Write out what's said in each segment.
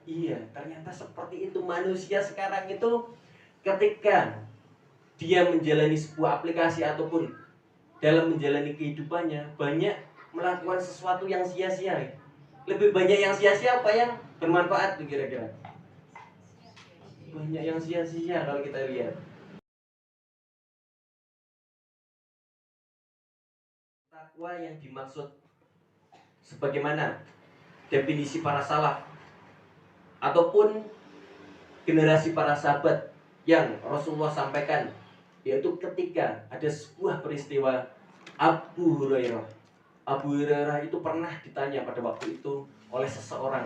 Iya, ternyata seperti itu manusia sekarang itu ketika dia menjalani sebuah aplikasi ataupun dalam menjalani kehidupannya banyak melakukan sesuatu yang sia-sia. Lebih banyak yang sia-sia apa yang bermanfaat tuh kira-kira? Banyak yang sia-sia kalau kita lihat. Takwa yang dimaksud sebagaimana definisi para salaf ataupun generasi para sahabat yang Rasulullah sampaikan, yaitu ketika ada sebuah peristiwa Abu Hurairah. Abu Hurairah itu pernah ditanya pada waktu itu oleh seseorang.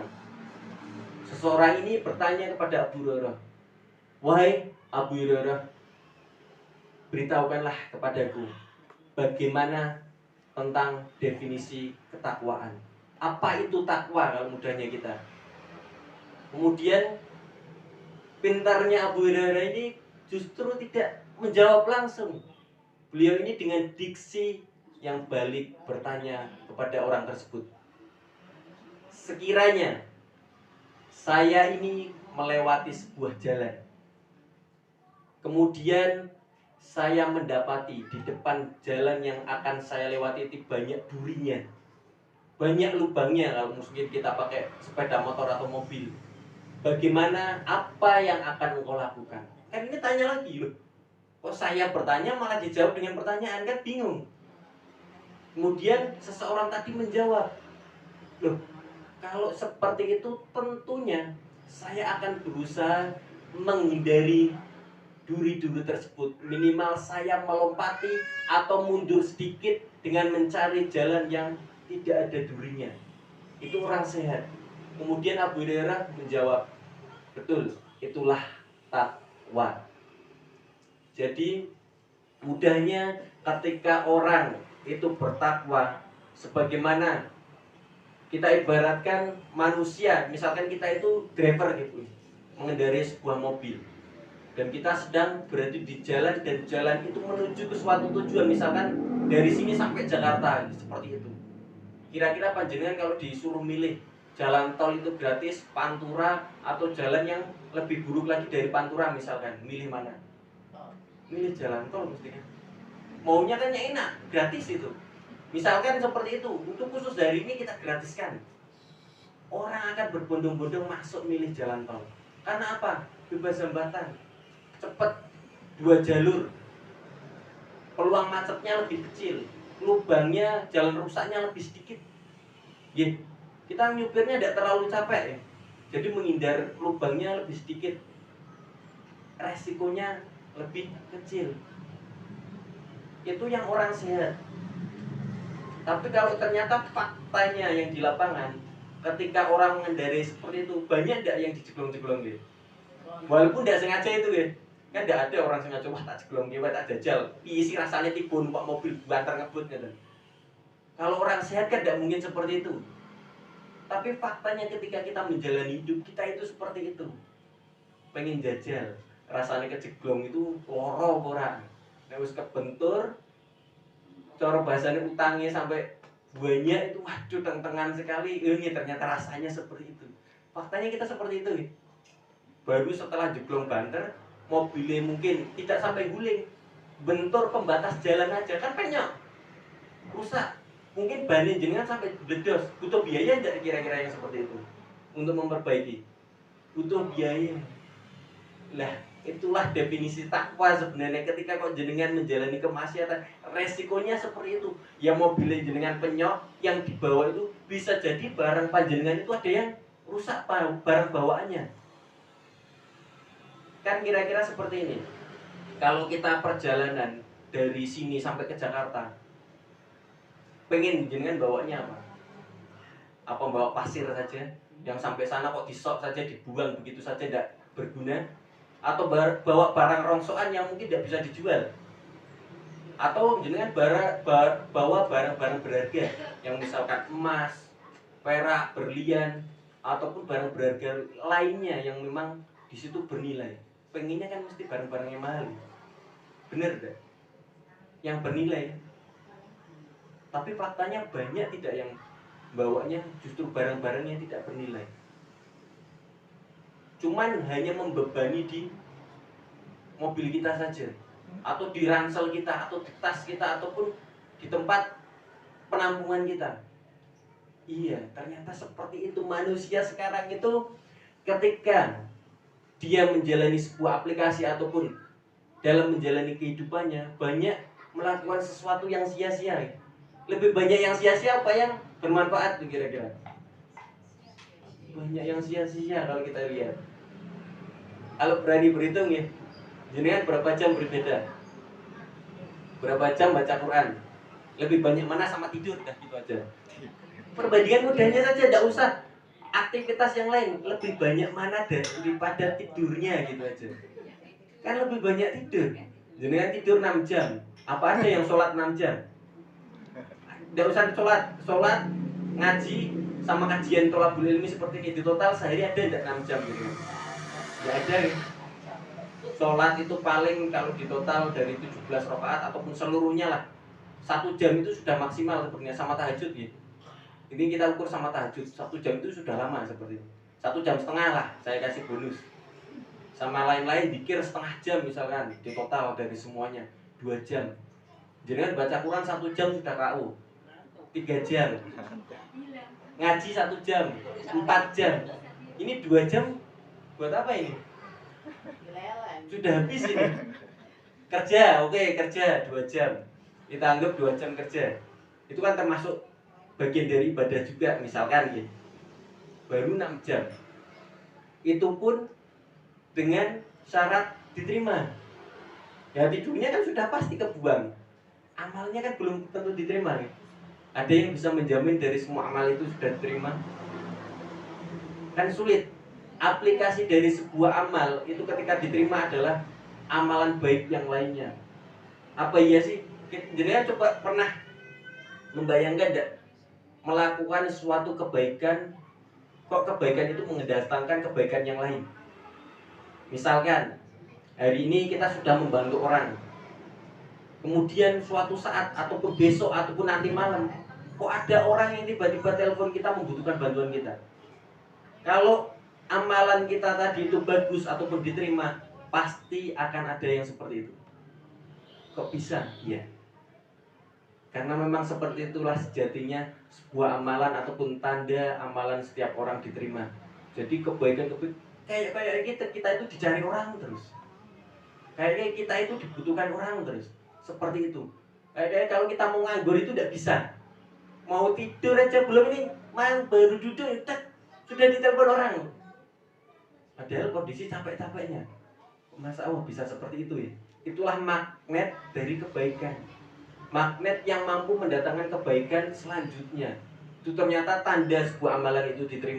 Seseorang ini bertanya kepada Abu Hurairah, "Wahai Abu Hurairah, beritahukanlah kepadaku bagaimana tentang definisi ketakwaan. Apa itu takwa kalau mudahnya kita?" Kemudian pintarnya Abu Hurairah ini justru tidak menjawab langsung. Beliau ini dengan diksi yang balik bertanya kepada orang tersebut, "Sekiranya saya ini melewati sebuah jalan, kemudian saya mendapati di depan jalan yang akan saya lewati itu banyak durinya, banyak lubangnya kalau mungkin kita pakai sepeda motor atau mobil. Bagaimana, apa yang akan engkau lakukan?" Kan ini tanya lagi loh. Kok saya bertanya malah dijawab dengan pertanyaan, kan bingung. Kemudian seseorang tadi menjawab, "Loh, kalau seperti itu tentunya saya akan berusaha menghindari duri-duri tersebut. Minimal saya melompati atau mundur sedikit dengan mencari jalan yang tidak ada durinya." Itu orang sehat. Kemudian Abu Hurairah menjawab, "Betul, itulah takwa." Jadi mudahnya ketika orang itu bertakwa, sebagaimana kita ibaratkan manusia, misalkan kita itu driver gitu, mengendarai sebuah mobil, dan kita sedang berada di jalan dan jalan itu menuju ke suatu tujuan, misalkan dari sini sampai Jakarta, seperti itu. Kira-kira panjenengan kalau disuruh milih jalan tol itu gratis, Pantura, atau jalan yang lebih buruk lagi dari Pantura misalkan, milih mana? Milih jalan tol mestinya. Maunya kan yang enak, gratis itu. Misalkan seperti itu, untuk khusus dari ini kita gratiskan. Orang akan berbondong-bondong masuk milih jalan tol. Karena apa? Bebas hambatan, cepat, 2 jalur, peluang macetnya lebih kecil, lubangnya, jalan rusaknya lebih sedikit. Kita nyupirnya tidak terlalu capek ya. Jadi menghindar lubangnya lebih sedikit, resikonya lebih kecil. Itu yang orang sehat. Tapi kalau ternyata faktanya yang di lapangan, ketika orang mengendarai seperti itu, banyak tidak yang dijeglong-jeglong gitu. Walaupun tidak sengaja itu ya. Kan tidak ada orang sengaja, "Wah tak jeglong gitu, tak jajal. Isi rasanya tipu numpak mobil banter ngebut gitu." Kalau orang sehat kan tidak mungkin seperti itu. Tapi faktanya ketika kita menjalani hidup kita itu seperti itu. Pengen jajal, rasanya kejeglong itu loro ora. Nek wis kebentur, cara bahasanya utangnya sampai banyak itu, waduh tentengan sekali. Ini ternyata rasanya seperti itu. Faktanya kita seperti itu. Baru setelah jeglong banter, mobilnya mungkin tidak sampai guling, bentur pembatas jalan aja kan penyok, rusak. Mungkin bannya jenengan sampai bledos. Butuh biaya tidak kira-kira yang seperti itu untuk memperbaiki? Butuh biaya. Lah, itulah definisi takwa sebenarnya. Ketika kok jenengan menjalani kemaksiatan, resikonya seperti itu. Ya mobilnya jenengan penyok, yang dibawa itu bisa jadi barang panjenengan itu ada yang rusak barang bawaannya. Kan kira-kira seperti ini. Kalau kita perjalanan dari sini sampai ke Jakarta, pengen jenengan bawanya apa? Apa bawa pasir saja yang sampai sana kok disok saja, dibuang begitu saja tidak berguna? Atau bawa barang rongsokan yang mungkin tidak bisa dijual? Atau jenengan bawa barang-barang berharga yang misalkan emas, perak, berlian, ataupun barang berharga lainnya yang memang di situ bernilai? Pengennya kan mesti barang-barang yang mahal, bener tidak? Yang bernilai. Tapi faktanya banyak tidak yang bawanya justru barang-barang yang tidak bernilai. cuman hanya membebani di mobil kita saja, atau di ransel kita, atau di tas kita, ataupun di tempat penampungan kita. Iya, ternyata seperti itu manusia sekarang itu. Ketika dia menjalani sebuah aplikasi ataupun dalam menjalani kehidupannya, banyak melakukan sesuatu yang sia-sia. Lebih banyak yang sia-sia apa yang bermanfaat tuh kira-kira? Banyak yang sia-sia kalau kita lihat. Kalau berani berhitung ya, jenengan berapa jam beribadah? Berapa jam baca Quran? Lebih banyak mana sama tidur? Dah gitu aja. Perbandingan mudahnya saja, tidak usah aktivitas yang lain. Lebih banyak mana daripada tidurnya gitu aja. Kan lebih banyak tidur. Jenengan tidur 6 jam. Apa ada yang sholat 6 jam? Tidak usah sholat, ngaji sama kajian tolabul ilmi seperti ini. Di total sehari ada tidak 6 jam gitu? Tidak ada ya. Sholat itu paling kalau di total dari 17 rakaat ataupun seluruhnya lah 1 jam itu sudah maksimal sebenarnya, sama tahajud gitu. Ini kita ukur sama tahajud, 1 jam itu sudah lama seperti itu. 1,5 jam lah saya kasih bonus. Sama lain-lain dikir setengah jam misalkan, di total dari semuanya 2 jam. Jangan baca Quran 1 jam sudah KO, 3 jam. Ngaji 1 jam, 4 jam. Ini 2 jam buat apa ini? Sudah habis ini. Kerja, oke, kerja 2 jam. Kita anggap 2 jam kerja. Itu kan termasuk bagian dari ibadah juga misalkan gitu. Baru 6 jam. Itu pun dengan syarat diterima. Ya tidurnya kan sudah pasti kebuang. Amalnya kan belum tentu diterima nih. Ada yang bisa menjamin dari semua amal itu sudah diterima? Kan sulit. Aplikasi dari sebuah amal itu ketika diterima adalah amalan baik yang lainnya. Apa iya sih? Jenengan coba pernah membayangkan enggak melakukan suatu kebaikan, kok kebaikan itu mendatangkan kebaikan yang lain? Misalkan hari ini kita sudah membantu orang, kemudian suatu saat ataupun besok ataupun nanti malam kok ada orang yang tiba-tiba telepon kita membutuhkan bantuan kita. Kalau amalan kita tadi itu bagus ataupun diterima, pasti akan ada yang seperti itu. Kok bisa? Iya. Karena memang seperti itulah sejatinya sebuah amalan ataupun tanda amalan setiap orang diterima. Jadi kebaikan kayak kita itu dicari orang terus. Kayaknya kita itu dibutuhkan orang terus. Seperti itu. Kayaknya kalau kita mau nganggur itu tidak bisa. Mau tidur aja belum ini, baru duduk sudah ditelepon orang. Padahal kondisi capek-capeknya. Masa Allah bisa seperti itu ya? Itulah magnet dari kebaikan. Magnet yang mampu mendatangkan kebaikan selanjutnya. Itu ternyata tanda sebuah amalan itu diterima.